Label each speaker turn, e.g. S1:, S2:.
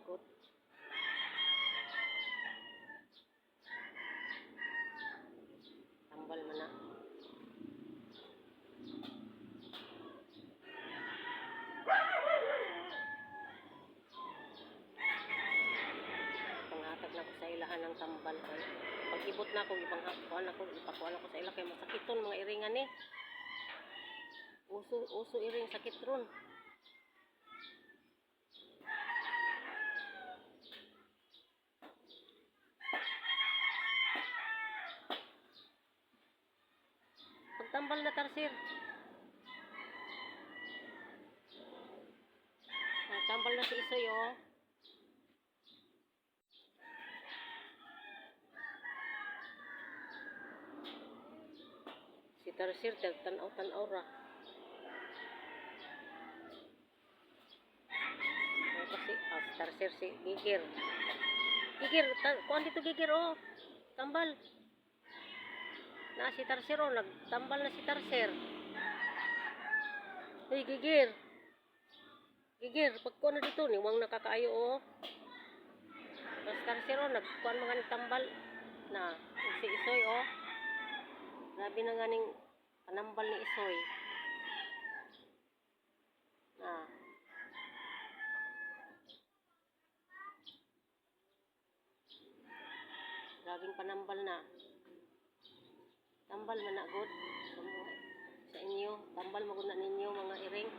S1: nagot. Tambal man na. Panghatag na ko sa ilahan ng tambal kay pag-ibot na ko ipakuan ako sa ila kay masakiton mga iringan ni. Uso iring sakit ron. Pagtambal na tarsir. Tambal na si Isoy oh. Si tarsir tanaw ra. Kasi si tarsir si Gigir. Kuan dito Gigir oh. Tambal. Na si tarsir oh, nagtambal na si tarsir. Hey Gigir. Pagkuan na dito ni wang nakakaayo oh. Tapos tarsir oh, nagkuan mga tambal na si Isoy oh. Grabe na ganing panambal ni Isoy. Grabing panambal na. Tambal man na good. Sa inyo, tambal maguna ninyo mga iring.